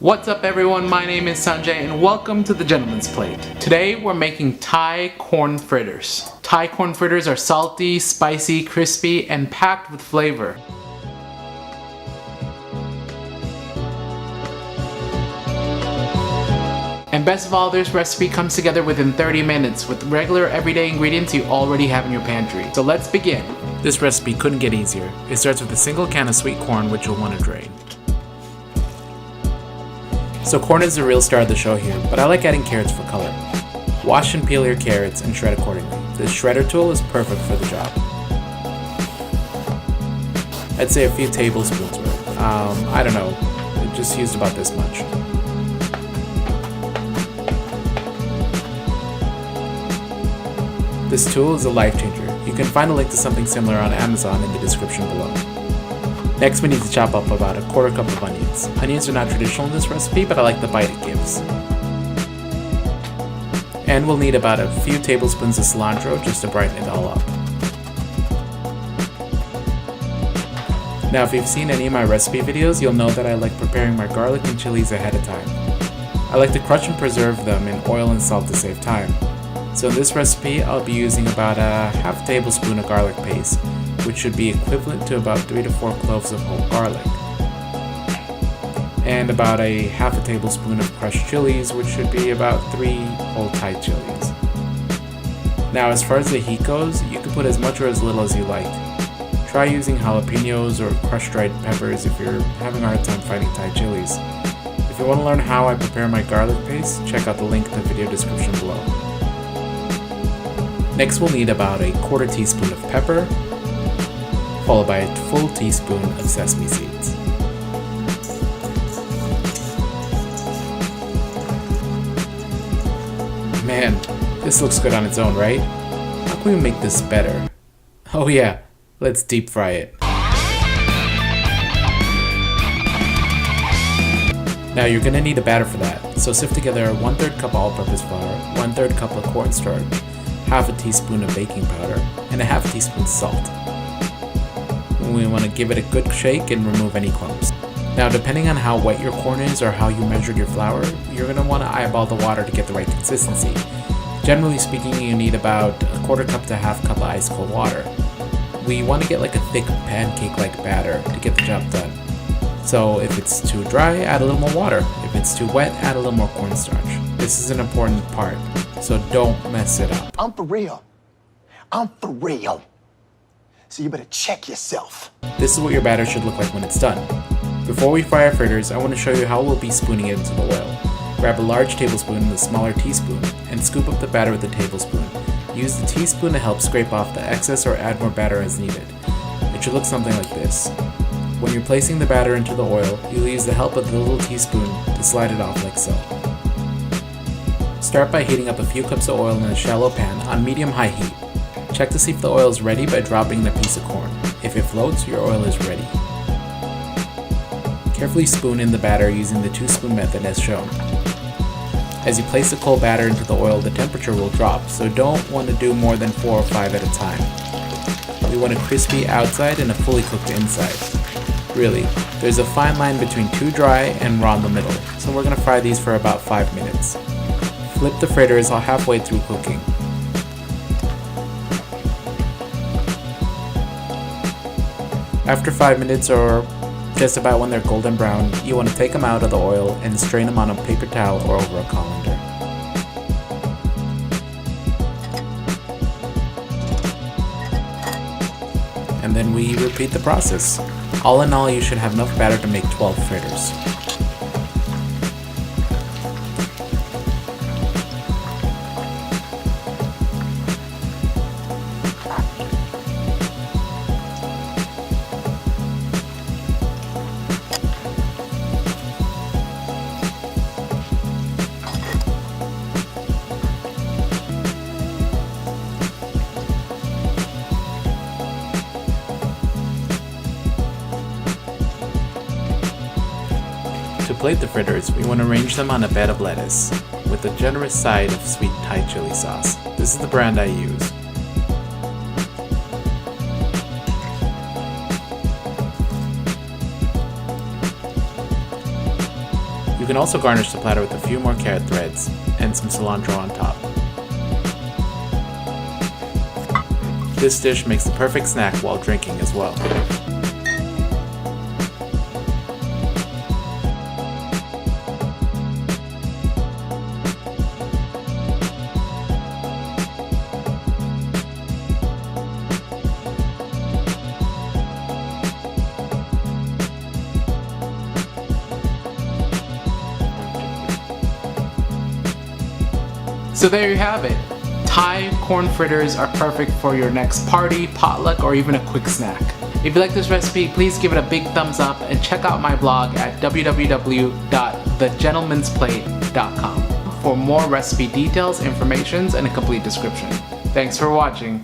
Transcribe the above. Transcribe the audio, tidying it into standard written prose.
What's up everyone, my name is Sanjay and welcome to the Gentleman's Plate. Today we're making Thai corn fritters. Thai corn fritters are salty, spicy, crispy, and packed with flavor. And best of all, this recipe comes together within 30 minutes with regular everyday ingredients you already have in your pantry. So let's begin. This recipe couldn't get easier. It starts with a single can of sweet corn which you'll want to drain. So corn is the real star of the show here, but I like adding carrots for color. Wash and peel your carrots and shred accordingly. This shredder tool is perfect for the job. I'd say a few tablespoons worth. I don't know, it just used about this much. This tool is a life changer. You can find a link to something similar on Amazon in the description below. Next we need to chop up about a quarter cup of onions. Onions are not traditional in this recipe, but I like the bite it gives. And we'll need about a few tablespoons of cilantro just to brighten it all up. Now if you've seen any of my recipe videos, you'll know that I like preparing my garlic and chilies ahead of time. I like to crush and preserve them in oil and salt to save time. So in this recipe, I'll be using about a half tablespoon of garlic paste, which should be equivalent to about 3 to 4 cloves of whole garlic. And about a half a tablespoon of crushed chilies, which should be about 3 whole Thai chilies. Now as far as the heat goes, you can put as much or as little as you like. Try using jalapenos or crushed dried peppers if you're having a hard time finding Thai chilies. If you want to learn how I prepare my garlic paste, check out the link in the video description below. Next we'll need about a quarter teaspoon of pepper, followed by a full teaspoon of sesame seeds. Man, this looks good on its own, right? How can we make this better? Oh yeah, let's deep fry it. Now you're gonna need a batter for that, so sift together 1/3 cup all-purpose flour, 1/3 cup of cornstarch, half a teaspoon of baking powder, and a half a teaspoon salt. We want to give it a good shake and remove any clumps. Now depending on how wet your corn is or how you measured your flour, you're going to want to eyeball the water to get the right consistency. Generally speaking, you need about a quarter cup to half cup of ice cold water. We want to get like a thick pancake-like batter to get the job done. So if it's too dry, add a little more water. If it's too wet, add a little more cornstarch. This is an important part, so don't mess it up. I'm for real. I'm for real. So you better check yourself. This is what your batter should look like when it's done. Before we fry our fritters, I want to show you how we'll be spooning it into the oil. Grab a large tablespoon and a smaller teaspoon, and scoop up the batter with a tablespoon. Use the teaspoon to help scrape off the excess or add more batter as needed. It should look something like this. When you're placing the batter into the oil, you'll use the help of the little teaspoon to slide it off like so. Start by heating up a few cups of oil in a shallow pan on medium-high heat. Check to see if the oil is ready by dropping the piece of corn. If it floats, your oil is ready. Carefully spoon in the batter using the 2-spoon method as shown. As you place the cold batter into the oil, the temperature will drop, so don't want to do more than 4 or 5 at a time. We want a crispy outside and a fully cooked inside. Really, there's a fine line between too dry and raw in the middle, so we're going to fry these for about 5 minutes. Flip the fritters all halfway through cooking. After 5 minutes, or just about when they're golden brown, you want to take them out of the oil and strain them on a paper towel or over a colander. And then we repeat the process. All in all, you should have enough batter to make 12 fritters. To plate the fritters, we want to arrange them on a bed of lettuce, with a generous side of sweet Thai chili sauce. This is the brand I use. can also garnish the platter with a few more carrot threads and some cilantro on top. This dish makes the perfect snack while drinking as well. So there you have it. Thai corn fritters are perfect for your next party, potluck, or even a quick snack. If you like this recipe, please give it a big thumbs up and check out my blog at www.thegentleman'splate.com for more recipe details, informations, and a complete description. Thanks for watching.